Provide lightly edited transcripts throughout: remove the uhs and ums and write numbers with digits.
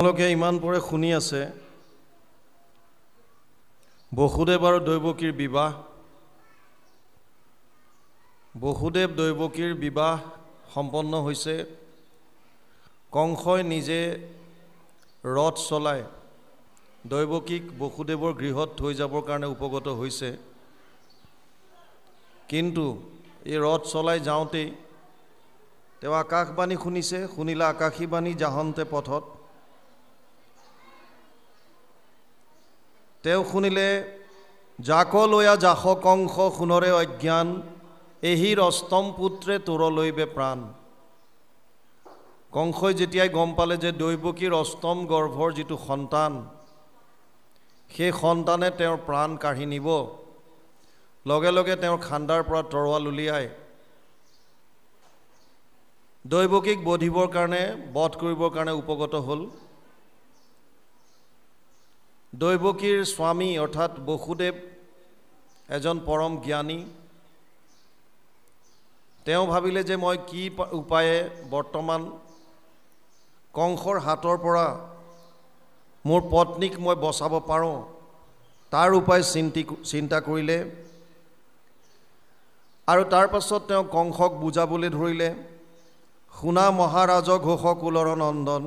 আপোনালোকে ইমান পৰে শুনি আছে বসুদেৱ আৰু দৈৱকীৰ বিবাহ। বসুদেৱ দৈৱকীৰ বিবাহ সম্পন্ন হৈছে। কংসই নিজে ৰথ চলাই দৈৱকীক বসুদেৱৰ গৃহত থৈ যাবৰ কাৰণে উপগত হৈছে। কিন্তু এই ৰথ চলাই যাওঁতেই তেওঁ আকাশবাণী শুনিছে। শুনিলা আকাশী বাণী যাহন্তে পথত। তেওঁ শুনিলে যাক লয়া যাস কংস সোণৰে অজ্ঞান, এহিৰ অষ্টম পুত্ৰে তোৰ লৈবে প্ৰাণ। কংসই যেতিয়াই গম পালে যে দৈৱকীৰ অষ্টম গৰ্ভৰ যিটো সন্তান, সেই সন্তানে তেওঁৰ প্ৰাণ কাঢ়ি নিব, লগে লগে তেওঁৰ খাণ্ডাৰ পৰা তৰোৱাল উলিয়াই দৈৱকীক বধিবৰ কাৰণে বধ কৰিবৰ কাৰণে উপগত হ'ল। দৈৱকীৰ স্বামী অৰ্থাৎ বসুদেৱ এজন পৰম জ্ঞানী। তেওঁ ভাবিলে যে মই কি উপায়ে বৰ্তমান কংসৰ হাতৰ পৰা মোৰ পত্নীক মই বচাব পাৰোঁ, তাৰ উপায় চিন্তা কৰিলে। আৰু তাৰ পাছত তেওঁ কংসক বুজাবলৈ ধৰিলে, শুনা মহাৰাজ ঘোষ কুলৰ নন্দন।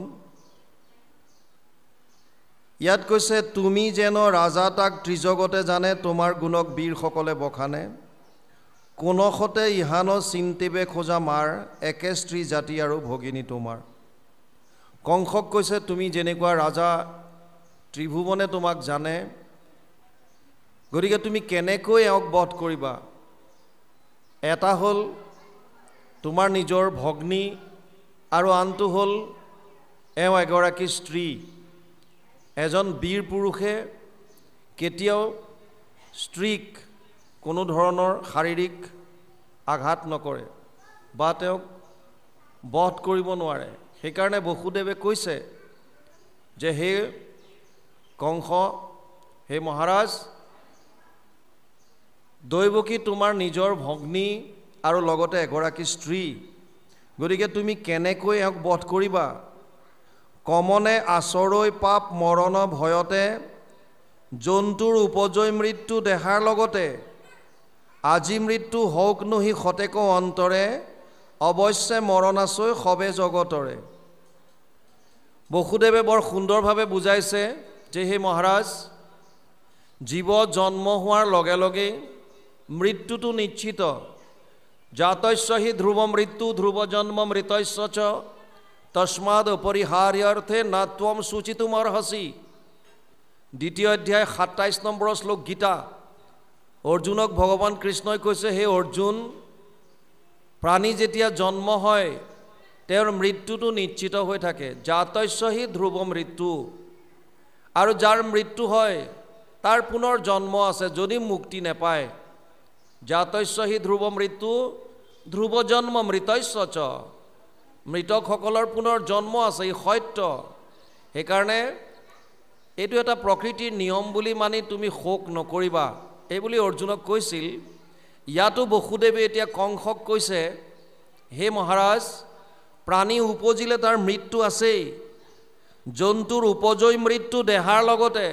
ইয়াত কৈছে তুমি যেন ৰাজা তাক ত্ৰিজগতে জানে, তোমাৰ গুণক বীৰসকলে বখানে। কোনসতে ইহান চিন্তিবে খোজা মাৰ, একে স্ত্ৰী জাতি আৰু ভগিনী তোমাৰ। কংসক কৈছে তুমি যেনেকুৱা ৰাজা, ত্ৰিভুৱনে তোমাক জানে, গতিকে তুমি কেনেকৈ এওঁক বধ কৰিবা। এটা হ'ল তোমাৰ নিজৰ ভগ্নী আৰু আনটো হ'ল এওঁ এগৰাকী স্ত্ৰী। এজন বীৰ পুৰুষে কেতিয়াও স্ত্ৰীক কোনো ধৰণৰ শাৰীৰিক আঘাত নকৰে বা তেওঁক বধ কৰিব নোৱাৰে। সেইকাৰণে বসুদেৱে কৈছে যে হে কংস, হে মহাৰাজ, দৈৱকী তোমাৰ নিজৰ ভগ্নী আৰু লগতে এগৰাকী স্ত্ৰী, গতিকে তুমি কেনেকৈ এওঁক বধ কৰিবা। কমনে আচৰৈ পাপ মৰণ ভয়তে, জন্তুৰ উপজয় মৃত্যু দেহাৰ লগতে। আজি মৃত্যু হওক নহি সতেক অন্তৰে, অৱশ্যে মৰণাচৈ সবে জগতৰে। বসুদেৱে বৰ সুন্দৰভাৱে বুজাইছে যে হে মহাৰাজ, জীৱ জন্ম হোৱাৰ লগে লগেই মৃত্যুটো নিশ্চিত। জাতস্য হি ধ্ৰুৱ মৃত্যু ধ্ৰুৱ জন্ম মৃতস্য চ, তস্মাদ অপৰিহাৰ্যৰ্থে নাত্বম সূচিতুম অৰ্হসি। দ্বিতীয় অধ্যায় 27 নম্বৰ শ্লোক গীতা। অৰ্জুনক ভগৱান কৃষ্ণই কৈছে, হে অৰ্জুন, প্ৰাণী যেতিয়া জন্ম হয় তেওঁৰ মৃত্যুটো নিশ্চিত হৈ থাকে। জাতস্য হি ধ্ৰুৱ মৃত্যু, আৰু যাৰ মৃত্যু হয় তাৰ পুনৰ জন্ম আছে যদি মুক্তি নেপায়। জাতস্য হি ধ্ৰুৱ মৃত্যু ধ্ৰুৱ জন্ম মৃতস্য চ, মৃতকসকলৰ পুনৰ জন্ম আছে, ই সত্য। সেইকাৰণে এইটো এটা প্ৰকৃতিৰ নিয়ম বুলি মানি তুমি শোক নকৰিবা, এইবুলি অৰ্জুনক কৈছিল। ইয়াতো বসুদেৱে এতিয়া কংসক কৈছে, হে মহাৰাজ, প্ৰাণী উপজিলে তাৰ মৃত্যু আছেই, জন্তুৰ উপজয় মৃত্যু দেহাৰ লগতে।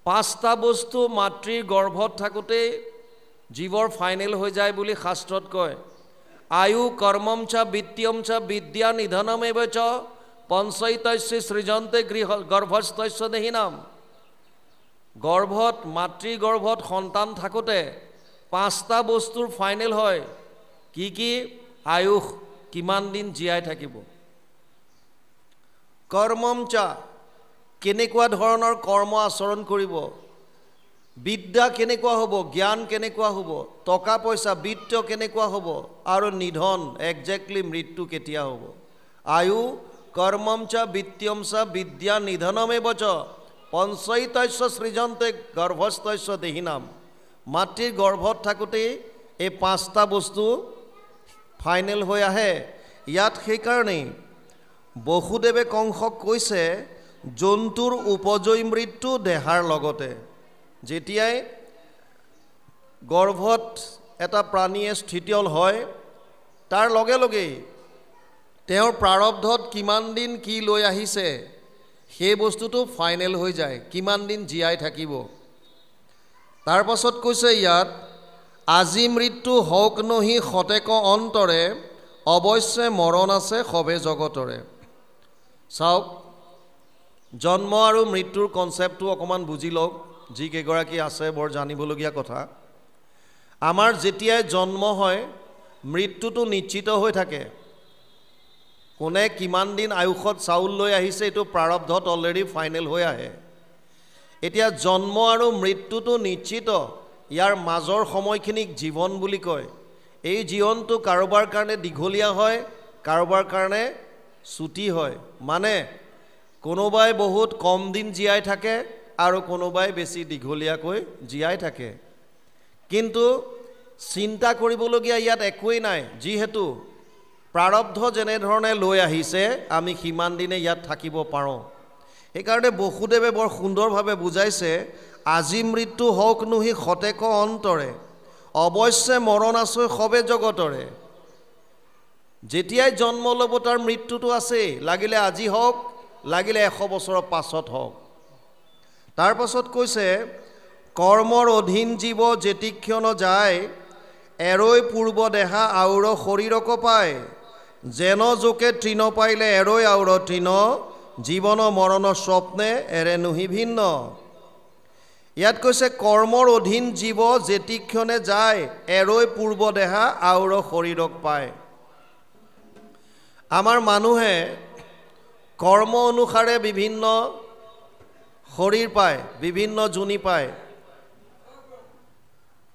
5টা বস্তু মাতৃৰ গৰ্ভত থাকোঁতেই জীৱৰ ফাইনেল হৈ যায় বুলি শাস্ত্ৰত কয়। আয়ু কৰ্মম চ বিত্তম চ বিদ্যা নিধনমেব চ, পঞ্চৈতস্য সৃজন্তে গৰ্ভস্থস্য দেহিনাম। গৰ্ভত, মাতৃ গৰ্ভত সন্তান থাকোঁতে 5টা বস্তুৰ ফাইনেল হয়। কি কি? আয়ুস, কিমান দিন জীয়াই থাকিব। কৰ্মম চা, কেনেকুৱা ধৰণৰ কৰ্ম আচৰণ কৰিব। বিদ্যা কেনেকুৱা হ'ব, জ্ঞান কেনেকুৱা হ'ব, টকা পইচা বিত্ত কেনেকুৱা হ'ব, আৰু নিধন, একজেক্টলি মৃত্যু কেতিয়া হ'ব। আয়ু কৰ্মম চ বিত্তম চ বিদ্যা নিধনমেব চ, পঞ্চৈতস্য সৃজন্তে গৰ্ভস্থস্য দেহিনাম। মাতৃৰ গৰ্ভত থাকোঁতেই এই 5টা বস্তু ফাইনেল হৈ আহে। ইয়াত সেইকাৰণেই বসুদেৱে কংসক কৈছে, জন্তুৰ উপজয় মৃত্যু দেহাৰ লগতে। যেতিয়াই গৰ্ভত এটা প্ৰাণীয়ে স্থিতিয়ল হয়, তাৰ লগে লগেই তেওঁৰ প্ৰাৰব্ধত কিমান দিন কি লৈ আহিছে সেই বস্তুটো ফাইনেল হৈ যায়, কিমান দিন জীয়াই থাকিব। তাৰ পাছত কৈছে ইয়াত, আজি মৃত্যু হওক নহি শতেক অন্তৰে, অৱশ্যে মৰণ আছে সবে জগতৰে। চাওক, জন্ম আৰু মৃত্যুৰ কনচেপ্টটো অকণমান বুজি লওক, যিকেইগৰাকী আছে বৰ জানিবলগীয়া কথা। আমাৰ যেতিয়াই জন্ম হয় মৃত্যুটো নিশ্চিত হৈ থাকে। কোনে কিমান দিন আয়ুষত চাউল লৈ আহিছে এইটো প্ৰাৰব্ধত অলৰেডি ফাইনেল হৈ আহে। এতিয়া জন্ম আৰু মৃত্যুটো নিশ্চিত, ইয়াৰ মাজৰ সময়খিনিক জীৱন বুলি কয়। এই জীৱনটো কাৰোবাৰ কাৰণে দীঘলীয়া হয়, কাৰোবাৰ কাৰণে চুটি হয়। মানে কোনোবাই বহুত কম দিন জীয়াই থাকে আৰু কোনোবাই বেছি দীঘলীয়াকৈ জীয়াই থাকে। কিন্তু চিন্তা কৰিবলগীয়া ইয়াত একোৱেই নাই, যিহেতু প্ৰাৰব্ধ যেনেধৰণে লৈ আহিছে আমি সিমান দিনে ইয়াত থাকিব পাৰোঁ। সেইকাৰণে বসুদেৱে বৰ সুন্দৰভাৱে বুজাইছে, আজি মৃত্যু হওক নহি শতেক অন্তৰে, অৱশ্যে মৰণ আছে সবে জগতৰে। যেতিয়াই জন্ম ল'ব তাৰ মৃত্যুটো আছেই, লাগিলে আজি হওক, লাগিলে 100 বছৰৰ পাছত হওক। তাৰ পাছত কৈছে, কৰ্মৰ অধীন জীৱ যেতিক্ষণ যায়, এৰৈ পূৰ্ব দেহা আউৰ শৰীৰক পায়, যেন জোকে তৃণ পাইলে এৰৈ আউৰ তৃণ, জীৱন মৰণ স্বপ্নে এৰে নুহি ভিন্ন। ইয়াত কৈছে কৰ্মৰ অধীন জীৱ যেতিক্ষণে যায়, এৰৈ পূৰ্ব দেহা আউৰ শৰীৰক পায়। আমাৰ মানুহে কৰ্ম অনুসাৰে বিভিন্ন শৰীৰ পায়, বিভিন্ন যোনি পায়।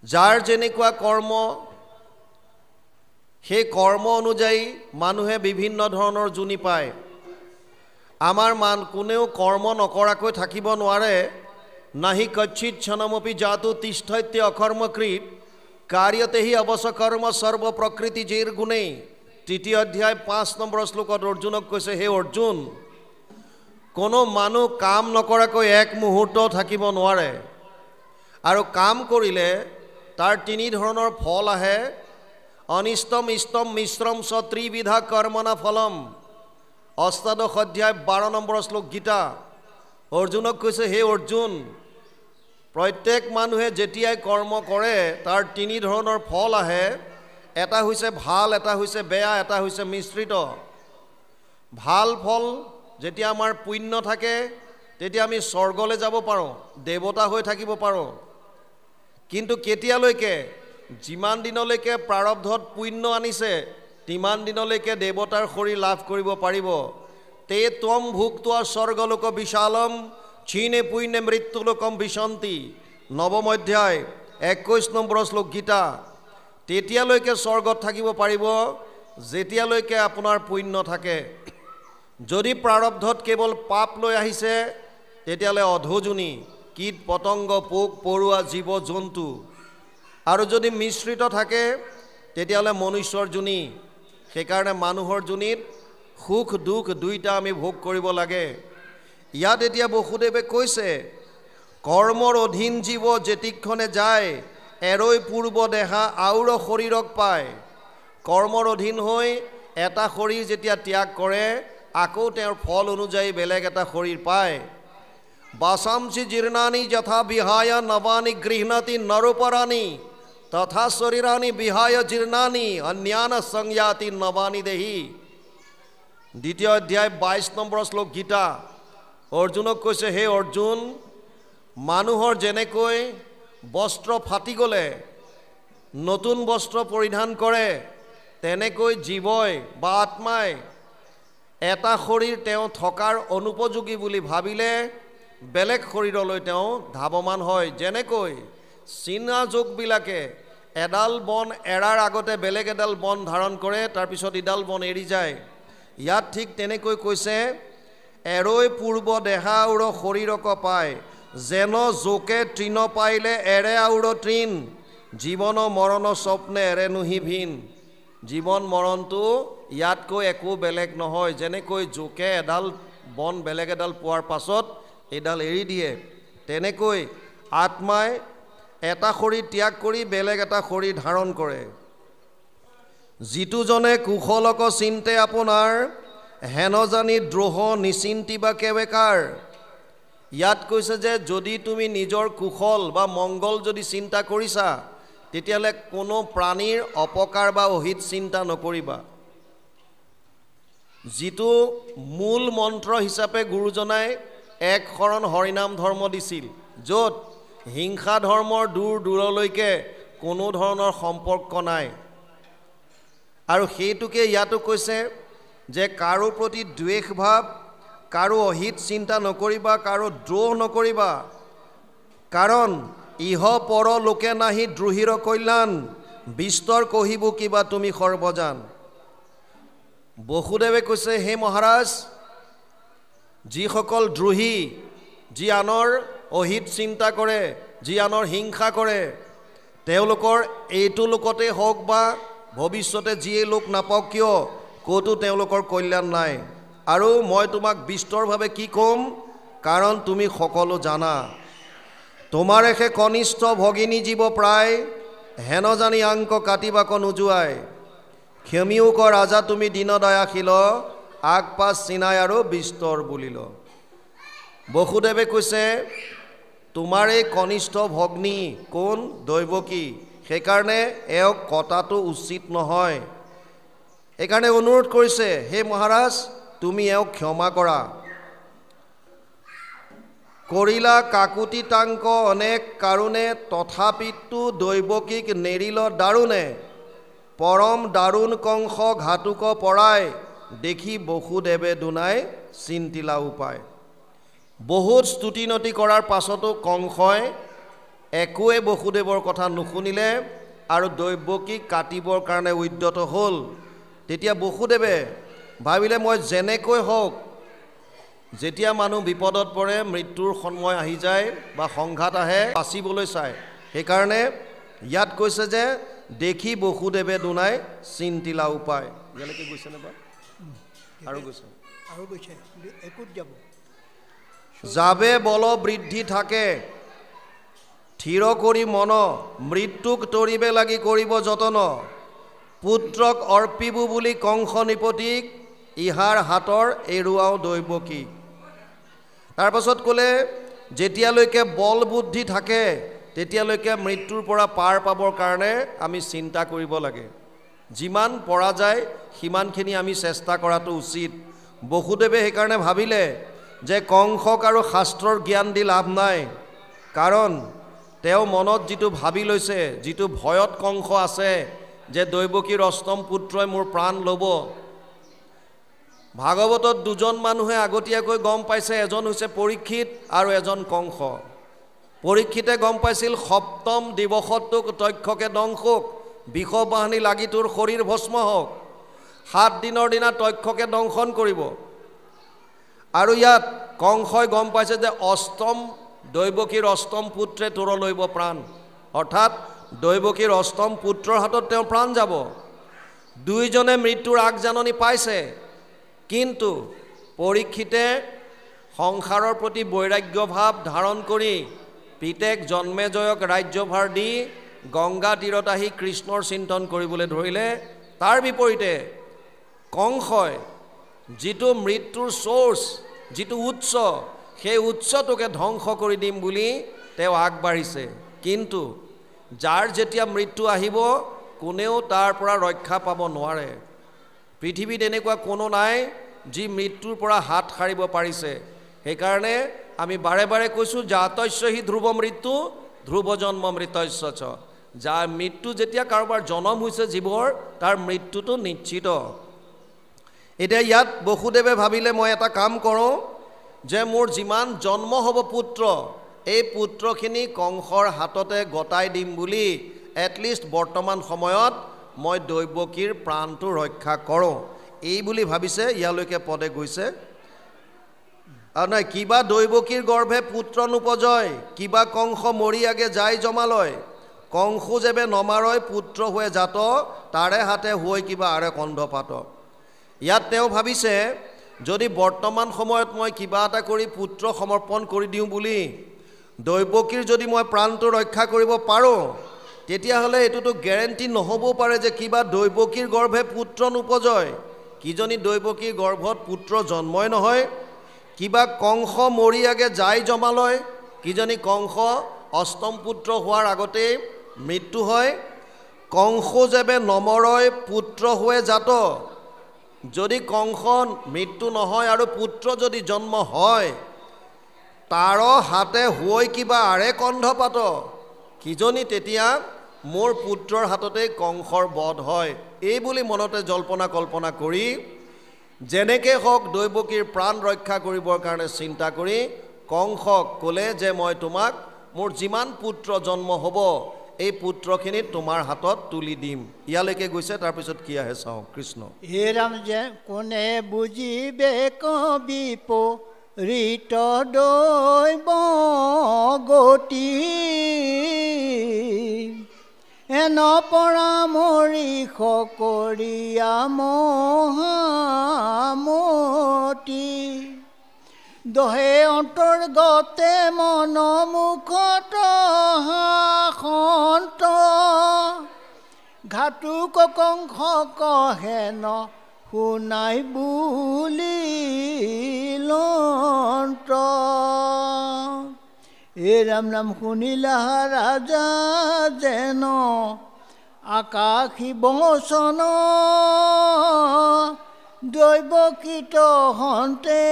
যাৰ যেনেকুৱা কৰ্ম সেই কৰ্ম অনুযায়ী মানুহে বিভিন্ন ধৰণৰ যোনি পায়। আমাৰ কোনেও কৰ্ম নকৰাকৈ থাকিব নোৱাৰে। নাহি কচ্ছিত ক্ষণমপি জাতু তিষ্ঠত্য অকৰ্মকৃত, কাৰ্যতেহি অৱসকৰ্ম সৰ্ব প্ৰকৃতি জেৰ গুণেই। 3 অধ্যায় 5 নম্বৰ শ্লোকত অৰ্জুনক কৈছে, হে অৰ্জুন, কোনো মানুহ কাম নকৰাকৈ এক মুহূৰ্ত থাকিব নোৱাৰে। আৰু কাম কৰিলে তাৰ 3 ধৰণৰ ফল আহে। অনিষ্টম ইষ্টম মিশ্ৰম চ ত্ৰিবিধা কৰ্মনা ফলম। 8 অধ্যায় 12 নম্বৰ শ্লোক গীতা। অৰ্জুনক কৈছে, হে অৰ্জুন, প্ৰত্যেক মানুহে যেতিয়াই কৰ্ম কৰে তাৰ 3 ধৰণৰ ফল আহে। এটা হৈছে ভাল, এটা হৈছে বেয়া, এটা হৈছে মিশ্ৰিত। ভাল ফল যেতিয়া আমাৰ পুণ্য থাকে তেতিয়া আমি স্বৰ্গলৈ যাব পাৰোঁ, দেৱতা হৈ থাকিব পাৰোঁ। কিন্তু কেতিয়ালৈকে? যিমান দিনলৈকে প্ৰাৰব্ধত পুণ্য আনিছে তিমান দিনলৈকে দেৱতাৰ শৰীৰ লাভ কৰিব পাৰিব। তে ত্বম ভুক্ত্বা স্বৰ্গলোক বিশালম, ক্ষীণে পুণ্যে মৃত্যুলোকম বিশন্তি। 9 অধ্যায় 21 নম্বৰ শ্লোক গীতা। তেতিয়ালৈকে স্বৰ্গত থাকিব পাৰিব যেতিয়ালৈকে আপোনাৰ পুণ্য থাকে। যদি প্ৰাৰব্ধত কেৱল পাপ লৈ আহিছে তেতিয়াহ'লে অধোজনী, কীট পতংগ, পোক পৰুৱা, জীৱ জন্তু। আৰু যদি মিশ্ৰিত থাকে তেতিয়াহ'লে মনুষ্যৰ যোনি। সেইকাৰণে মানুহৰ যোনিত সুখ দুখ দুইটা আমি ভোগ কৰিব লাগে। ইয়াত এতিয়া বসুদেৱে কৈছে, কৰ্মৰ অধীন জীৱ যেতিক্ষণে যায়, এৰৈ পূৰ্ব দেহা আউৰ শৰীৰক পায়। কৰ্মৰ অধীন হৈ এটা শৰীৰ যেতিয়া ত্যাগ কৰে আকৌ তেওঁৰ ফল অনুযায়ী বেলেগ এটা শৰীৰ পায়। বাসাংসি জীৰ্ণানি যথা বিহায় নবানি গৃহণতি নৰোপৰাণি, তথা শৰীৰানি বিহায় জীৰ্ণানি অন্যান সংয়াতি নবানি দেহি। 2 অধ্যায় 22 নম্বৰ শ্লোক গীতা। অৰ্জুনক কৈছে, হে অৰ্জুন, মানুহৰ যেনেকৈ বস্ত্ৰ ফাটি গ'লে নতুন বস্ত্ৰ পৰিধান কৰে, তেনেকৈ জীৱই বা আত্মাই এটা শৰীৰ তেওঁ থকাৰ অনুপযোগী বুলি ভাবিলে বেলেগ শৰীৰলৈ তেওঁ ধাৱমান হয়। যেনেকৈ চীনা যোগবিলাকে এডাল বন এৰাৰ আগতে বেলেগ এডাল বন ধাৰণ কৰে, তাৰপিছত ইডাল বন এৰি যায়। ইয়াত ঠিক তেনেকৈ কৈছে, এৰৈ পূৰ্ব দেহা আউৰ শৰীৰক পায়, যেন জোকে তৃণ পাইলে এৰে আউৰ তৃণ, জীৱন মৰণ স্বপ্নে এৰে নুহি ভিন। জীৱন মৰণটো ইয়াতকৈ একো বেলেগ নহয়। যেনেকৈ জোকে এডাল বন বেলেগ এডাল পোৱাৰ পাছত এইডাল এৰি দিয়ে, তেনেকৈ আত্মাই এটা শৰীৰ ত্যাগ কৰি বেলেগ এটা শৰীৰ ধাৰণ কৰে। যিটোজনে কুশলক চিন্তে আপোনাৰ হেন জানি দ্ৰোহ নিচিন্তিবা কেবেকাৰ। ইয়াত কৈছে যে যদি তুমি নিজৰ কুশল বা মংগল যদি চিন্তা কৰিছা তেতিয়াহ'লে কোনো প্ৰাণীৰ অপকাৰ বা অহিত চিন্তা নকৰিবা। যিটো মূল মন্ত্ৰ হিচাপে গুৰুজনাই এক শৰণ হৰিনাম ধৰ্ম দিছিল, য'ত হিংসা ধৰ্মৰ দূৰ দূৰলৈকে কোনো ধৰণৰ সম্পৰ্ক নাই। আৰু সেইটোকে ইয়াতো কৈছে যে কাৰো প্ৰতি দ্বেষ ভাৱ, কাৰো অহিত চিন্তা নকৰিবা, কাৰো দ্ৰোহ নকৰিবা, কাৰণ ইহ পৰ লোকে নাহি দ্ৰোহীৰ কল্যাণ, বিস্তৰ কহিব কিবা তুমি সৰ্বজান। বসুদেৱে কৈছে, হে মহাৰাজ, যিসকল দ্ৰোহী, যি আনৰ অহিত চিন্তা কৰে, যি আনৰ হিংসা কৰে, তেওঁলোকৰ এইটো লোকতেই হওক বা ভৱিষ্যতে যিয়ে লোক নাপাওক কিয় ক'তো তেওঁলোকৰ কল্যাণ নাই। আৰু মই তোমাক বিস্তৰভাৱে কি ক'ম, কাৰণ তুমি সকলো জানা। তোমাৰেহে কনিষ্ঠ ভগিনী জীৱ প্ৰায়, হেন জানি আংক কাটিবাক নোযোৱাই। ক্ষমিও ক ৰাজা তুমি দীন দয়াশীল, আগ পাছ চিনাই আৰু বিস্তৰ বুলিল। বসুদেৱে কৈছে তোমাৰ এই কনিষ্ঠ ভগ্নী কোন? দৈৱকী। সেইকাৰণে এওঁক কটাটো উচিত নহয়। সেইকাৰণে অনুৰোধ কৰিছে, হে মহাৰাজ তুমি এওঁক ক্ষমা কৰা। কৰিলা কাকুতি টাংক অনেক কাৰুণে, তথাপিতো দৈৱকীক নেৰিল দাৰুণে। পৰম দাৰুণ কংস ঘাতুক পৰাই, দেখি বসুদেৱে দুনাই চিন্তিলা উপায়। বহুত স্তুতি নতি কৰাৰ পাছতো কংসই একোৱে বসুদেৱৰ কথা নুশুনিলে আৰু দৈৱকীক কাটিবৰ কাৰণে উদ্যত হ'ল। তেতিয়া বসুদেৱে ভাবিলে মই যেনেকৈ হওক, যেতিয়া মানুহ বিপদত পৰে, মৃত্যুৰ সময় আহি যায় বা সংঘাত আহে, বাচিবলৈ চায়। সেইকাৰণে ইয়াত কৈছে যে দেখি বসুদেৱে দুনাই চিন্তিলা উপায়। ইয়ালৈকে গৈছেনে বা আৰু গৈছে? আৰু গৈছে, একোত যাব। যাবে বল বৃদ্ধি থাকে, থিৰ কৰি মন, মৃত্যুক তৰিবে লাগি কৰিব যতন। পুত্ৰক অৰ্পিবো বুলি কংস নিপতিক, ইহাৰ হাতৰ এৰুৱাও দৈৱকী। তাৰপাছত ক'লে যেতিয়ালৈকে বল বুদ্ধি থাকে তেতিয়ালৈকে মৃত্যুৰ পৰা পাৰ পাবৰ কাৰণে আমি চিন্তা কৰিব লাগে। যিমান পৰা যায় সিমানখিনি আমি চেষ্টা কৰাটো উচিত। বসুদেৱে সেইকাৰণে ভাবিলে যে কংসক আৰু শাস্ত্ৰৰ জ্ঞান দি লাভ নাই, কাৰণ তেওঁ মনত যিটো ভাবি লৈছে, যিটো ভয়ত কংস আছে যে দৈৱকীৰ অষ্টম পুত্ৰই মোৰ প্ৰাণ ল'ব। ভাগৱতত দুজন মানুহে আগতীয়াকৈ গম পাইছে, এজন হৈছে পৰীক্ষিত আৰু এজন কংস। পৰীক্ষিতে গম পাইছিল সপ্তম দিৱসতোক তক্ষকে দংশক, বিষ বাহিনী লাগি তোৰ শৰীৰ ভস্ম হওক। 7 দিনৰ দিনা তক্ষকে দংশন কৰিব। আৰু ইয়াত কংসই গম পাইছে যে দৈৱকীৰ অষ্টম পুত্ৰে তোৰ লৈব প্ৰাণ, অৰ্থাৎ দৈৱকীৰ অষ্টম পুত্ৰৰ হাতত তেওঁ প্ৰাণ যাব। দুইজনে মৃত্যুৰ আগজাননী পাইছে, কিন্তু পৰীক্ষিতে সংসাৰৰ প্ৰতি বৈৰাগ্য ভাৱ ধাৰণ কৰি পিতেক জন্মেজয়ক ৰাজ্যভাৰ দি গংগা তীৰত আহি কৃষ্ণৰ চিন্তন কৰিবলৈ ধৰিলে। তাৰ বিপৰীতে কংসই যিটো মৃত্যুৰ চ'ৰ্চ, যিটো উৎস, সেই উৎসটোকে ধ্বংস কৰি দিম বুলি তেওঁ আগবাঢ়িছে। কিন্তু যাৰ যেতিয়া মৃত্যু আহিব কোনেও তাৰ পৰা ৰক্ষা পাব নোৱাৰে। পৃথিৱীত এনেকুৱা কোনো নাই যি মৃত্যুৰ পৰা হাত সাৰিব পাৰিছে। সেইকাৰণে আমি বাৰে বাৰে কৈছোঁ, জাতস্য হি ধ্ৰুৱ মৃত্যু ধ্ৰুৱ জন্ম মৃতস্য চ। যাৰ মৃত্যু যেতিয়া কাৰোবাৰ জন্ম হৈছে জীৱৰ, তাৰ মৃত্যুটো নিশ্চিত। এতিয়া ইয়াত বসুদেৱে ভাবিলে মই এটা কাম কৰোঁ যে মোৰ যিমান জন্ম হ'ব পুত্ৰ, এই পুত্ৰখিনি কংসৰ হাততে গতাই দিম বুলি এটলিষ্ট বৰ্তমান সময়ত মই দৈৱকীৰ প্ৰাণটো ৰক্ষা কৰোঁ, এই বুলি ভাবিছে। ইয়ালৈকে পদে গৈছে। আৰু নাই কিবা দৈৱকীৰ গৰ্ভে পুত্ৰ নোপজয়, কিবা কংস মৰি আগে যায় জমালয়। কংসু যেবে নমাৰয় পুত্ৰ হৈ জাত, তাৰে হাতে হৈ কিবা আৰে কন্ধপাত। ইয়াত তেওঁ ভাবিছে যদি বৰ্তমান সময়ত মই কিবা এটা কৰি পুত্ৰ সমৰ্পণ কৰি দিওঁ বুলি, দৈৱকীৰ যদি মই প্ৰাণটো ৰক্ষা কৰিব পাৰোঁ, তেতিয়াহ'লে এইটোতো গেৰেণ্টি নহ'বও পাৰে যে কিবা দৈৱকীৰ গৰ্ভে পুত্ৰ নোপজয়। কিজনী দৈৱকীৰ গৰ্ভত পুত্ৰ জন্মই নহয়। কিবা কংস মৰি আগে যাই জমা লয়। কিজনী কংস অষ্টম পুত্ৰ হোৱাৰ আগতেই মৃত্যু হয়। কংস যেবে নমৰয় পুত্ৰ হোৱে জাত। যদি কংস মৃত্যু নহয় আৰু পুত্ৰ যদি জন্ম হয়, তাৰ হাতে হৈ কিবা আৰে কন্ধপাত। কিজনী তেতিয়া মোৰ পুত্ৰৰ হাততেই কংসৰ বধ হয়। এই বুলি মনতে জল্পনা কল্পনা কৰি যেনেকৈ হওক দৈৱকীৰ প্ৰাণ ৰক্ষা কৰিবৰ কাৰণে চিন্তা কৰি কংসক ক'লে যে মই তোমাক মোৰ যিমান পুত্ৰ জন্ম হ'ব এই পুত্ৰখিনি তোমাৰ হাতত তুলি দিম। ইয়ালৈকে গৈছে, তাৰপিছত কি আহে চাওঁ। কৃষ্ণ হে ৰাম যে কোনে বুজিবে কবিপ ঋত দৈৱ গতি এন পৰামৰিষ কৰিয়া মহামতি দহে অন্তৰ্গতে মন মুখত সন্ত ঘাটুক কংস কহেন শুনাই বুলি লন্ত। এ ৰাম নাম শুনিলা ৰাজা যেন আকাশী বচন দৈৱকীত হন্তে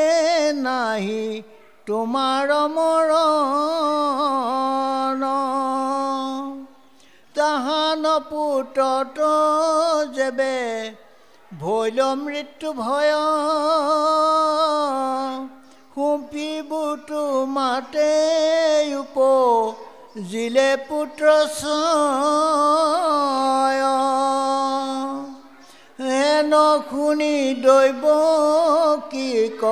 নাহি তোমাৰ মৰণ। তাহান পুতত যেবে ভৈল মৃত্যু ভয় সুপিবুটো মাতে উপ জিলে পুত্ৰ ছয়। হেন শুনি দৈৱকী ক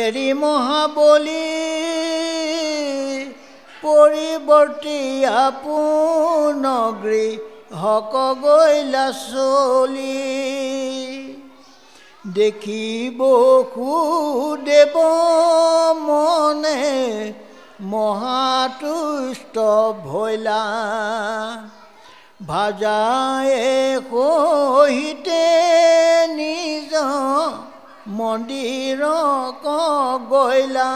এৰি মহাবলী পৰিৱৰ্তী আপোন গৃহক গৈলা চলি। দেখিব সুদেৱ মনে মহাতুষ্ট ভৈলা ভাজায়ে সহিতে নিজ মন্দিৰক গৈলা।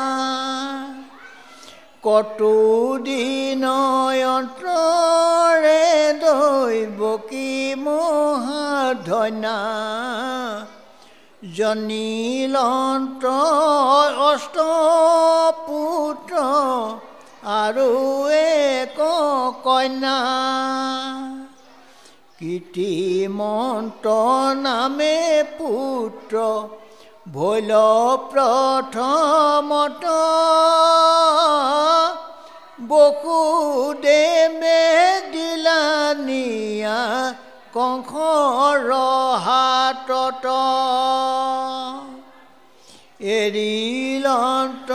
কটু দিন অন্তৰে দৈৱকী মহাধন্যা জনিলন্ত অষ্ট পুত্ৰ আৰু এক কন্যা। কীৰ্তিমন্ত নামে পুত্ৰ ভৈল প্ৰথমত বসুদেৱে দিলা নিয়া কংসৰ হাতত। এৰিলন্ত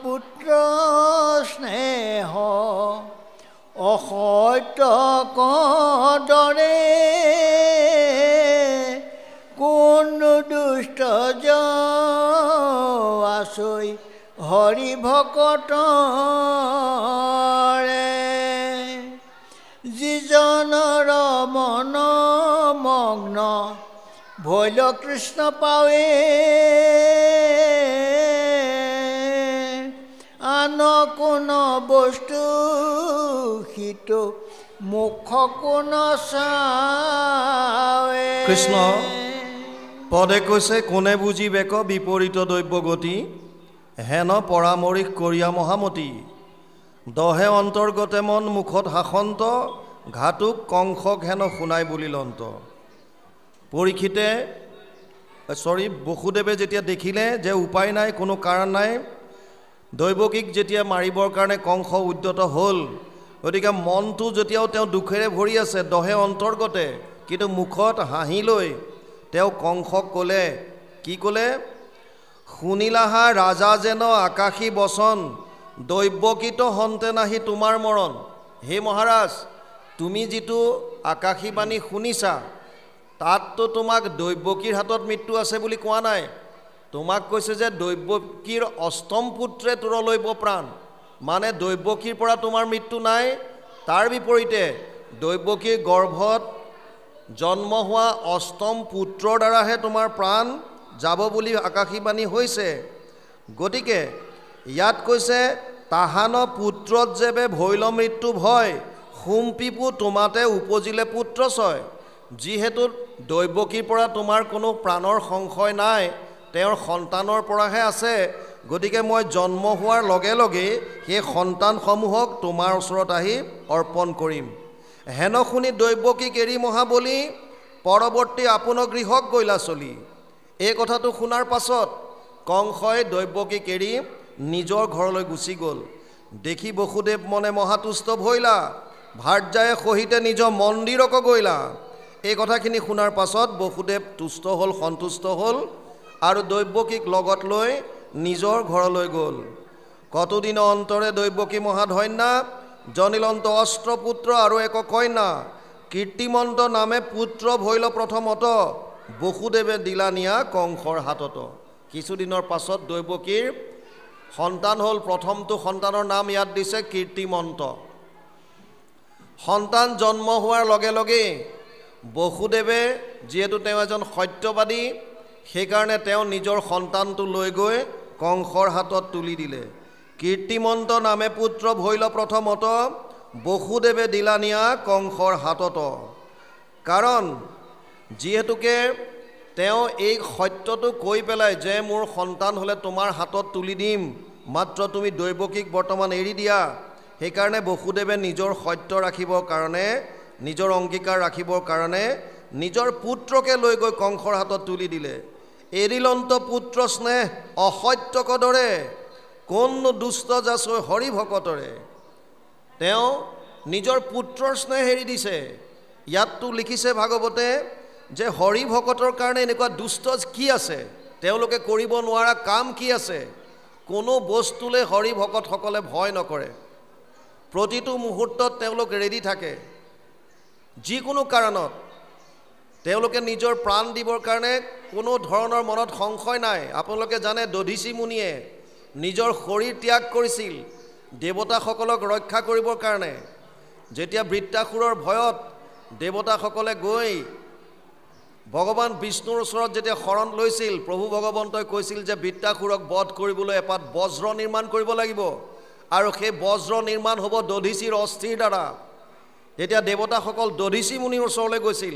পুত্ৰ স্নেহ অসত্য কদৰে কোন দুষ্ট আছৈ হৰি ভকতৰে। যিজনৰ মন মগ্ন ভৈল কৃষ্ণ পাৱে আন কোন বস্তু সিটো মুখ কোন চাৱে। কৃষ্ণ পদে কৈছে কোনে বুজিবে ক বিপৰীত দৈৱ গতি হেন পৰামৰিষ কৰিয়া মহামতি দহে অন্তৰ্গতে মন মুখত শাসন্ত ঘাটুক কংসক হেন শুনাই বুলি লন্ত। বসুদেৱে যেতিয়া দেখিলে যে উপায় নাই, কোনো কাৰণ নাই, দৈৱকীক যেতিয়া মাৰিবৰ কাৰণে কংস উদ্যত হ'ল, গতিকে মনটো যেতিয়াও তেওঁ দুখেৰে ভৰি আছে দহে অন্তৰ্গতে, কিন্তু মুখত হাঁহি লৈ তেওঁ কংসক ক'লে, কি ক'লে? শুনিলাহা ৰাজা যেন আকাশী বচন দৈৱকীত হন্তে নাহি তোমাৰ মৰণ। হে মহাৰাজ, তুমি যিটো আকাশী বাণী শুনিছা তাততো তোমাক দৈৱকীৰ হাতত মৃত্যু আছে বুলি কোৱা নাই। তোমাক কৈছে যে দৈৱকীৰ অষ্টম পুত্ৰে তোৰ লৈব প্ৰাণ, মানে দৈৱকীৰ পৰা তোমাৰ মৃত্যু নাই। তাৰ বিপৰীতে দৈৱকীৰ গৰ্ভত জন্ম হোৱা অষ্টম পুত্ৰৰ দ্বাৰাহে তোমাৰ প্ৰাণ যাব বুলি আকাশীবাণী হৈছে। গতিকে ইয়াত কৈছে তাহান পুত্ৰত যেবে ভৈল মৃত্যু ভয় সুমপিপু তোমাতে উপজিলে পুত্ৰ ছয়। যিহেতু দৈৱকীৰ পৰা তোমাৰ কোনো প্ৰাণৰ সংশয় নাই, তেওঁৰ সন্তানৰ পৰাহে আছে, গতিকে মই জন্ম হোৱাৰ লগে লগে সেই সন্তানসমূহক তোমাৰ ওচৰত আহি অৰ্পণ কৰিম। হেন শুনি দৈৱকীক এৰি মহাবলী পৰৱৰ্তী আপোনাৰ গৃহক গৈলা চলি। এই কথাটো শুনাৰ পাছত কংসই দৈৱকীক এৰি নিজৰ ঘৰলৈ গুচি গ'ল। দেখি বসুদেৱ মনে মহাতুষ্ট ভৈলা, ভাৰ্যায়ে সহিতে নিজৰ মন্দিৰক গৈলা। এই কথাখিনি শুনাৰ পাছত বসুদেৱ তুষ্ট হ'ল, সন্তুষ্ট হ'ল আৰু দৈৱকীক লগত লৈ নিজৰ ঘৰলৈ গ'ল। কতদিন অন্তৰে দৈৱকী মহাধন্যা জনিলন্ত অস্ত্ৰপুত্ৰ আৰু এক কন্যা কীৰ্তিমন্ত নামে পুত্ৰ ভৈল প্ৰথমত বসুদেৱে দিলা নিয়া কংসৰ হাতত। কিছুদিনৰ পাছত দৈৱকীৰ সন্তান হ'ল। প্ৰথমটো সন্তানৰ নাম ইয়াত দিছে কীৰ্তিমন্ত। সন্তান জন্ম হোৱাৰ লগে লগে বসুদেৱে যিহেতু তেওঁ এজন সত্যবাদী, সেইকাৰণে তেওঁ নিজৰ সন্তানটো লৈ গৈ কংসৰ হাতত তুলি দিলে। কীৰ্তিমন্ত নামে পুত্ৰ ভৈল প্ৰথমত বসুদেৱে দিলা নিয়া কংসৰ হাতত। কাৰণ যিহেতুকে তেওঁ এই সত্যটো কৈ পেলাই যে মোৰ সন্তান হ'লে তোমাৰ হাতত তুলি দিম, মাত্ৰ তুমি দৈৱকীক বৰ্তমান এৰি দিয়া, সেইকাৰণে বসুদেৱে নিজৰ সত্য ৰাখিবৰ কাৰণে, নিজৰ অংগীকাৰ ৰাখিবৰ কাৰণে নিজৰ পুত্ৰকে লৈ গৈ কংসৰ হাতত তুলি দিলে। এৰিলন্ত পুত্ৰ স্নেহ অসত্যক দৰে কোন দুষ্ট যাচৈ হৰি ভকতৰে। তেওঁ নিজৰ পুত্ৰৰ স্নেহ এৰি দিছে। ইয়াততো লিখিছে ভাগৱতে যে হৰি ভকতৰ কাৰণে এনেকুৱা দুষ্ট কি আছে, তেওঁলোকে কৰিব নোৱাৰা কাম কি আছে। কোনো বস্তুলৈ হৰি ভকতসকলে ভয় নকৰে। প্ৰতিটো মুহূৰ্তত তেওঁলোক ৰেডি থাকে। যিকোনো কাৰণত তেওঁলোকে নিজৰ প্ৰাণ দিবৰ কাৰণে কোনো ধৰণৰ মনত সংশয় নাই। আপোনালোকে জানে দধীচি মুনিয়ে নিজৰ শৰীৰ ত্যাগ কৰিছিল দেৱতাসকলক ৰক্ষা কৰিবৰ কাৰণে। যেতিয়া বৃত্তাসুৰৰ ভয়ত দেৱতাসকলে গৈ ভগৱান বিষ্ণুৰ ওচৰত যেতিয়া শৰণ লৈছিল, প্ৰভু ভগৱন্তই কৈছিল যে বৃত্তাসুৰক বধ কৰিবলৈ এপাত বজ্ৰ নিৰ্মাণ কৰিব লাগিব আৰু সেই বজ্ৰ নিৰ্মাণ হ'ব দধীচিৰ অস্থিৰ দ্বাৰা। তেতিয়া দেৱতাসকল দধীচি মুনিৰ ওচৰলৈ গৈছিল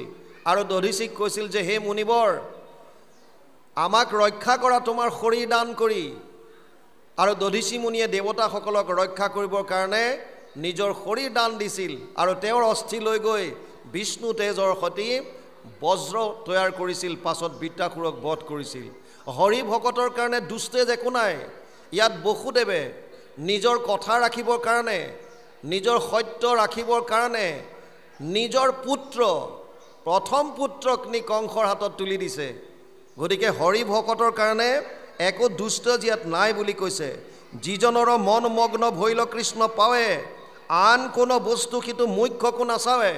আৰু দধীচিক কৈছিল যে হে মুনিবৰ, আমাক ৰক্ষা কৰা তোমাৰ শৰীৰ দান কৰি। আৰু দধীচি মুনিয়ে দেৱতাসকলক ৰক্ষা কৰিবৰ কাৰণে নিজৰ শৰীৰ দান দিছিল আৰু তেওঁৰ অস্থি লৈ গৈ বিষ্ণু তেজৰ সৈতে বজ্ৰ তৈয়াৰ কৰিছিল, পাছত বৃত্তাসুৰক বধ কৰিছিল। হৰি ভকতৰ কাৰণে দুষ্টেজ একো নাই। ইয়াত বসুদেৱে নিজৰ কথা ৰাখিবৰ কাৰণে, নিজৰ সত্য ৰাখিবৰ কাৰণে নিজৰ পুত্ৰ, প্ৰথম পুত্ৰক নি কংসৰ হাতত তুলি দিছে। গতিকে হৰি ভকতৰ কাৰণে একো দুষ্ট ইয়াত নাই বুলি কৈছে। যিজনৰ মন মগ্ন ভৈল কৃষ্ণ পাৱে, আন কোনো বস্তু সিটো মুখ্যকো নাচাৱে।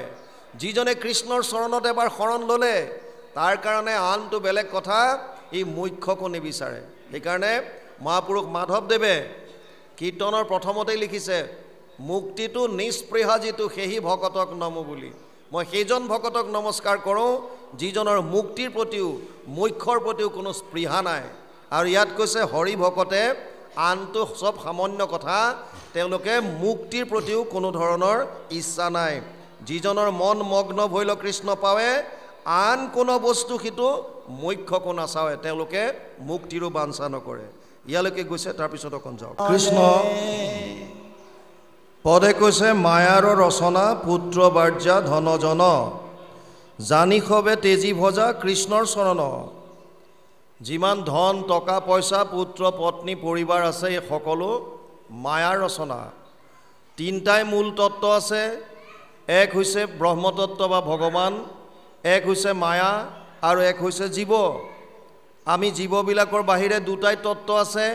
যিজনে কৃষ্ণৰ চৰণত এবাৰ শৰণ ল'লে তাৰ কাৰণে আনটো বেলেগ কথা, ই মুখ্যকো নিবিচাৰে। সেইকাৰণে মহাপুৰুষ মাধৱদেৱে কীৰ্তনৰ প্ৰথমতেই লিখিছে মুক্তিটো নিস্পৃহা যিটো সেহি ভকতক নমো বুলি। মই সেইজন ভকতক নমস্কাৰ কৰোঁ যিজনৰ মুক্তিৰ প্ৰতিও, মুখ্যৰ প্ৰতিও কোনো স্পৃহা নাই। আৰু ইয়াত কৈছে হৰি ভকতে আনটো চব সামান্য কথা, তেওঁলোকে মুক্তিৰ প্ৰতিও কোনো ধৰণৰ ইচ্ছা নাই। যিজনৰ মন মগ্ন ভৈল কৃষ্ণ পাৱে, আন কোনো বস্তু সিটো মুখ্যকো নাচাৱে, তেওঁলোকে মুক্তিৰো বাঞ্ছা নকৰে। ইয়ালৈকে গৈছে, তাৰপিছত অকণ যাওক। কৃষ্ণ পদে কৈছে মায়াৰ ৰচনা পুত্ৰ বাৰ্যা ধনজন, জানি সবে তেজী ভজা কৃষ্ণৰ চৰণ। যিমান ধন টকা পইচা পুত্ৰ পত্নী পৰিবাৰ আছে, এই সকলো মায়াৰ ৰচনা। তিনিটাই মূল তত্ত্ব আছে। এক হৈছে ব্ৰহ্মতত্ত্ব বা ভগৱান, এক হৈছে মায়া আৰু এক হৈছে জীৱ। আমি জীৱবিলাকৰ বাহিৰে দুটাই তত্ত্ব আছে,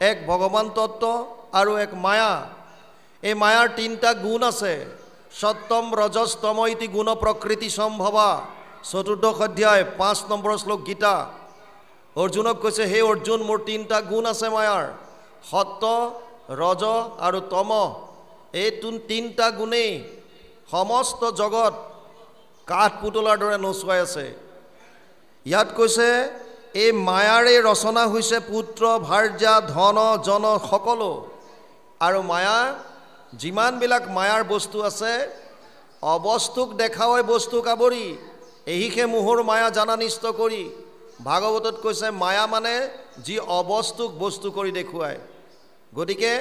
এক ভগৱান তত্ত্ব আৰু এক মায়া। এই মায়াৰ তিনিটা গুণ আছে। সত্যম ৰজস্তম ইতি গুণ প্ৰকৃতি সম্ভৱা, চতুৰ্দশ অধ্যায় 5 নম্বৰ শ্লোক গীতা। অৰ্জুনক কৈছে হে অৰ্জুন, মোৰ তিনিটা গুণ আছে মায়াৰ, সত্য, ৰজ আৰু তম। এই তিনিটা গুণেই সমস্ত জগত কাঠ পুতলাৰ দৰে নচুৱাই আছে। ইয়াত কৈছে এই মায়াৰে ৰচনা হৈছে পুত্ৰ ভাৰ্যা ধন জন সকলো। আৰু মায়া যিমানবিলাক মায়াৰ বস্তু আছে অবস্তুক দেখাওয়াই বস্তুক আৱৰি এহিকে মোহৰ মায়া জানা নিষ্ট কৰি। ভাগৱতত কৈছে মায়া মানে যি অবস্তুক বস্তু কৰি দেখুৱায়। গতিকে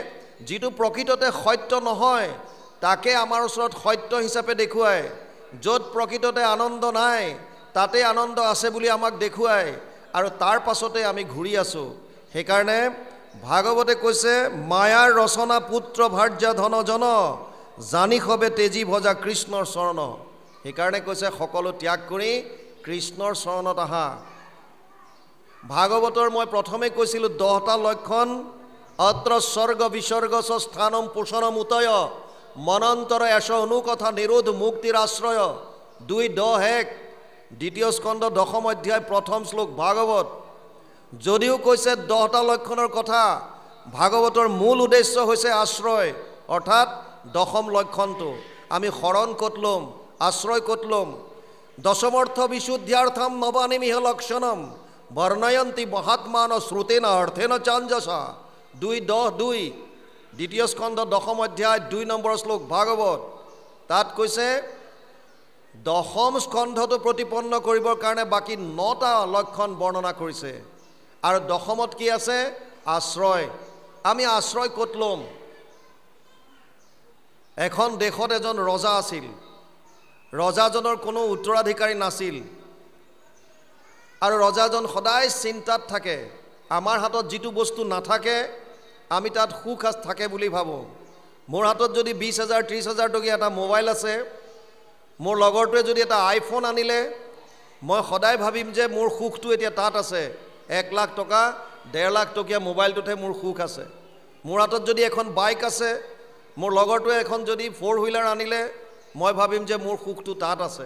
যিটো প্ৰকৃততে সত্য নহয় তাকে আমাৰ ওচৰত সত্য হিচাপে দেখুৱায়। য'ত প্ৰকৃততে আনন্দ নাই তাতে আনন্দ আছে বুলি আমাক দেখুৱায় আৰু তাৰ পাছতে আমি ঘূৰি আছোঁ। সেইকাৰণে ভাগৱতে কৈছে মায়াৰ ৰচনা পুত্ৰ ভাৰ্যা ধন জন জানি সবে তেজী ভজা কৃষ্ণৰ চৰণ। সেইকাৰণে কৈছে সকলো ত্যাগ কৰি কৃষ্ণৰ চৰণত আহা। ভাগৱতৰ মই প্ৰথমে কৈছিলোঁ 10টা লক্ষণ। অত্ৰ স্বৰ্গ বিসৰ্গ স্থানম পোষণম উতয় মনন্তৰ এশ অনুকথা নিৰোধ মুক্তিৰ আশ্ৰয়। 2:10 দ্বিতীয় স্কন্ধ 10ম অধ্যায় 1ম শ্লোক ভাগৱত। যদিও কৈছে 10টা লক্ষণৰ কথা, ভাগৱতৰ মূল উদ্দেশ্য হৈছে আশ্ৰয়, অৰ্থাৎ 10ম লক্ষণটো আমি শৰণ ক'ত ল'ম, আশ্ৰয় ক'ত ল'ম। দশমৰ্থ বিশুদ্ধ্যাৰ্থম নবানিমিহ লক্ষণম বৰ্ণয়ন্তি মহাত্মান শ্ৰুতেন অৰ্থেন চাঞ্জসা। 2:10 দ্বিতীয় স্কন্ধ 10ম অধ্যায় 2 নম্বৰ শ্লোক ভাগৱত। তাত কৈছে 10ম স্কন্ধটো প্ৰতিপন্ন কৰিবৰ কাৰণে বাকী 9টা লক্ষণ বৰ্ণনা কৰিছে। আৰু 10মত কি আছে? আশ্ৰয়। আমি আশ্ৰয় ক'ত ল'ম? এখন দেশত এজন ৰজা আছিল। ৰজাজনৰ কোনো উত্তৰাধিকাৰী নাছিল আৰু ৰজাজন সদায় চিন্তাত থাকে। আমাৰ হাতত যিটো বস্তু নাথাকে আমি তাত সুখ থাকে বুলি ভাবোঁ। মোৰ হাতত যদি 20,000 30,000 টকীয়া এটা মোবাইল আছে, মোৰ লগৰটোৱে যদি এটা আইফোন আনিলে, মই সদায় ভাবিম যে মোৰ সুখটো এতিয়া তাত আছে। 1 লাখ টকা 1.5 লাখ টকীয়া মোবাইলটোতহে মোৰ সুখ আছে। মোৰ হাতত যদি এখন বাইক আছে, মোৰ লগৰটোৱে এখন যদি 4 হুইলাৰ আনিলে, মই ভাবিম যে মোৰ সুখটো তাত আছে।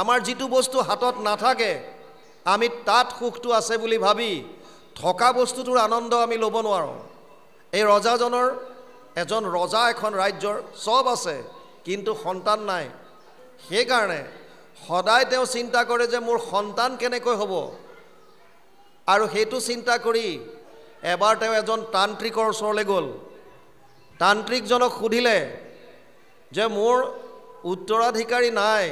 আমাৰ যিটো বস্তু হাতত নাথাকে আমি তাত সুখটো আছে বুলি ভাবি থকা বস্তুটোৰ আনন্দ আমি ল'ব নোৱাৰোঁ। এই ৰজাজনৰ এজন ৰজা, এখন ৰাজ্যৰ চব আছে কিন্তু সন্তান নাই। সেইকাৰণে সদায় তেওঁ চিন্তা কৰে যে মোৰ সন্তান কেনেকৈ হ'ব। আৰু সেইটো চিন্তা কৰি এবাৰ তেওঁ এজন তান্ত্ৰিকৰ ওচৰলৈ গ'ল। তান্ত্ৰিকজনক সুধিলে যে মোৰ উত্তৰাধিকাৰী নাই,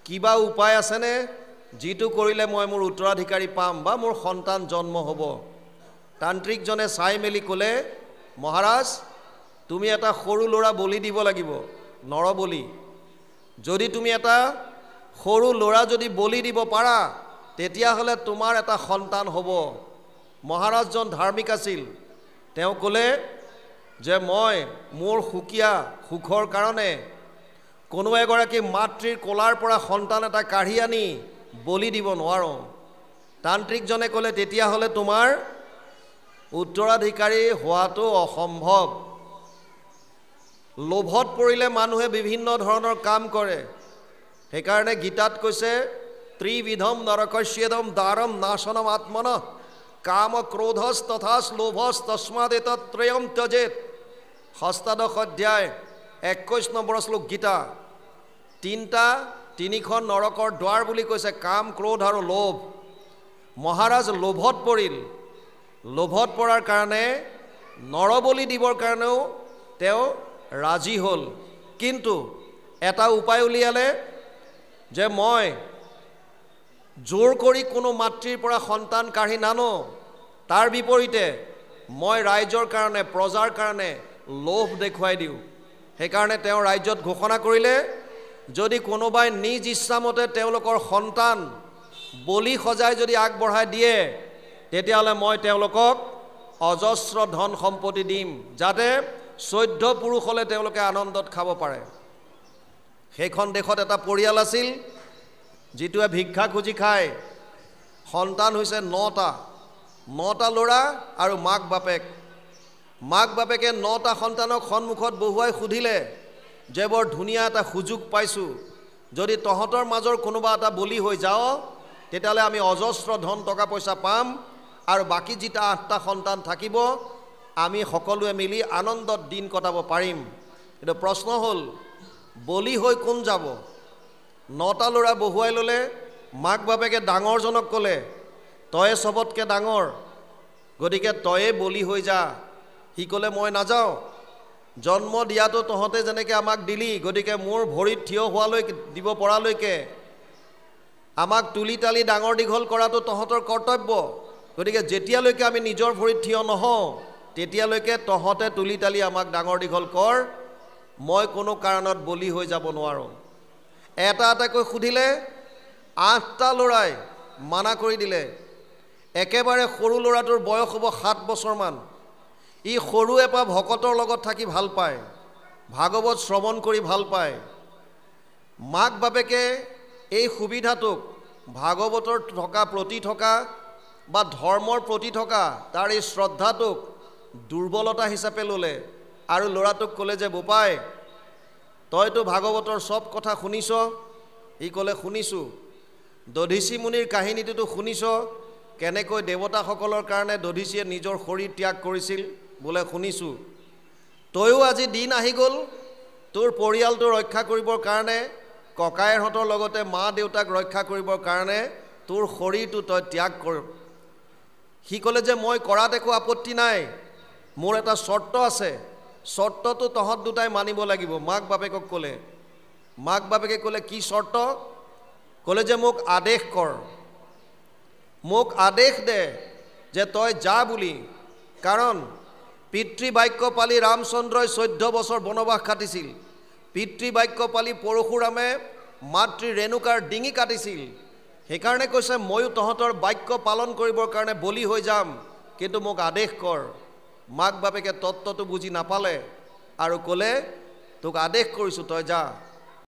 কিবা উপায় আছেনে যিটো কৰিলে মই মোৰ উত্তৰাধিকাৰী পাম বা মোৰ সন্তান জন্ম হ'ব। তান্ত্ৰিকজনে চাই মেলি ক'লে, মহাৰাজ তুমি এটা সৰু ল'ৰা বলি দিব লাগিব, নৰবলি। যদি তুমি এটা সৰু ল'ৰা যদি বলি দিব পাৰা তেতিয়াহ'লে তোমাৰ এটা সন্তান হ'ব। মহাৰাজজন ধাৰ্মিক আছিল। তেওঁ ক'লে যে মই মোৰ সুখৰ কাৰণে কোনো এগৰাকী মাতৃৰ কোলাৰ পৰা সন্তান এটা কাঢ়ি আনি বলি দিব নোৱাৰোঁ। তান্ত্ৰিকজনে ক'লে তেতিয়াহ'লে তোমাৰ উত্তৰাধিকাৰী হোৱাটো অসম্ভৱ। লোভত পৰিলে মানুহে বিভিন্ন ধৰণৰ কাম কৰে। সেইকাৰণে গীতাত কৈছে ত্ৰিবিধম নৰকস্যেদম দ্বাৰম নাশনম আত্মন কাম ক্ৰোধস তথা লোভস তস্মাদ এতত্ৰয়ম ত্যজেত। 8ম অধ্যায় 21 নম্বৰ শ্লোক গীতা। 3খন নৰকৰ দ্বাৰ বুলি কৈছে, কাম ক্ৰোধ আৰু লোভ। মহাৰাজ লোভত পৰিল। লোভত পৰাৰ কাৰণে নৰবলি দিবৰ কাৰণেও তেওঁ ৰাজি হ'ল। কিন্তু এটা উপায় উলিয়ালে যে মই জোৰ কৰি কোনো মাতৃৰ পৰা সন্তান কাঢ়ি নানো, তাৰ বিপৰীতে মই ৰাইজৰ কাৰণে, প্ৰজাৰ কাৰণে লোভ দেখুৱাই দিওঁ। সেইকাৰণে তেওঁ ৰাজ্যত ঘোষণা কৰিলে যদি কোনোবাই নিজ ইচ্ছামতে তেওঁলোকৰ সন্তান বলি সজাই যদি আগবঢ়াই দিয়ে তেতিয়াহ'লে মই তেওঁলোকক অজস্ৰ ধন সম্পত্তি দিম, যাতে 14 পুৰুষ হ'লে তেওঁলোকে আনন্দত খাব পাৰে। সেইখন দেশত এটা পৰিয়াল আছিল যিটোৱে ভিক্ষা খুজি খায়। সন্তান হৈছে 9টা ল'ৰা আৰু মাক বাপেক। মাক বাপেকে 9টা সন্তানক সন্মুখত বহুৱাই সুধিলে যে বৰ ধুনীয়া এটা সুযোগ পাইছোঁ, যদি তহঁতৰ মাজৰ কোনোবা এটা বলি হৈ যাওঁ তেতিয়াহ'লে আমি অজস্ৰ ধন টকা পইচা পাম আৰু বাকী যিটা 8টা সন্তান থাকিব আমি সকলোৱে মিলি আনন্দত দিন কটাব পাৰিম। কিন্তু প্ৰশ্ন হ'ল বলি হৈ কোন যাব? 9টা ল'ৰা বহুৱাই ল'লে, মাক বাপেকে ডাঙৰজনক ক'লে তয়ে চবতকৈ ডাঙৰ, গতিকে তয়ে বলি হৈ যা। সি ক'লে মই নাযাওঁ, জন্ম দিয়াটো তহঁতে যেনেকৈ আমাক দিলি, গতিকে মোৰ ভৰিত থিয় হোৱালৈ দিব পৰালৈকে আমাক তুলি তালি ডাঙৰ দীঘল কৰাটো তহঁতৰ কৰ্তব্য, গতিকে যেতিয়ালৈকে আমি নিজৰ ভৰিত থিয় নহওঁ তেতিয়ালৈকে তহঁতে তুলি তালি আমাক ডাঙৰ দীঘল কৰ, মই কোনো কাৰণত বলি হৈ যাব নোৱাৰোঁ। এটা এটাকৈ সুধিলে, 8টা ল'ৰাই মানা কৰি দিলে। একেবাৰে সৰু ল'ৰাটোৰ বয়স হ'ব 7 বছৰমান। ই সৰু এপা ভকতৰ লগত থাকি ভাল পায়, ভাগৱত শ্ৰৱণ কৰি ভাল পায়। মাক বাপেকে এই সুবিধাটোক ভাগৱতৰ প্ৰতি থকা বা ধৰ্মৰ প্ৰতি থকা তাৰ এই শ্ৰদ্ধাটোক দুৰ্বলতা হিচাপে ল'লে আৰু ল'ৰাটোক ক'লে যে বোপাই তইতো ভাগৱতৰ চব কথা শুনিছ? ই ক'লে শুনিছোঁ। দধীচি মুনিৰ কাহিনীটোতো শুনিছ, কেনেকৈ দেৱতাসকলৰ কাৰণে দধীচিয়ে নিজৰ শৰীৰ ত্যাগ কৰিছিল? বোলে শুনিছোঁ। তয়ো আজি দিন আহি গ'ল তোৰ পৰিয়ালটো ৰক্ষা কৰিবৰ কাৰণে, ককায়েৰহঁতৰ লগতে মা দেউতাক ৰক্ষা কৰিবৰ কাৰণে তোৰ শৰীৰটো তই ত্যাগ কৰ। সি ক'লে যে মই কৰাত একো আপত্তি নাই, মোৰ এটা চৰ্ত আছে, চৰ্তটো তহঁত দুটাই মানিব লাগিব। মাক বাপেকক ক'লে। মাক বাপেকে ক'লে কি চৰ্ত? ক'লে যে মোক আদেশ কৰ, মোক আদেশ দে যে তই যা বুলি। কাৰণ পিতৃবাক্য পালি ৰামচন্দ্ৰই 14 বছৰ বনবাস কাটিছিল, পিতৃবাক্য পালি পৰশুৰামে মাতৃ ৰেণুকাৰ ডিঙি কাটিছিল। সেইকাৰণে কৈছে ময়ো তহঁতৰ বাক্য পালন কৰিবৰ কাৰণে বলি হৈ যাম, কিন্তু মোক আদেশ কৰ। মাক বাপেকে তত্ত্বটো বুজি নাপালে আৰু ক'লে তোক আদেশ কৰিছোঁ তই যা।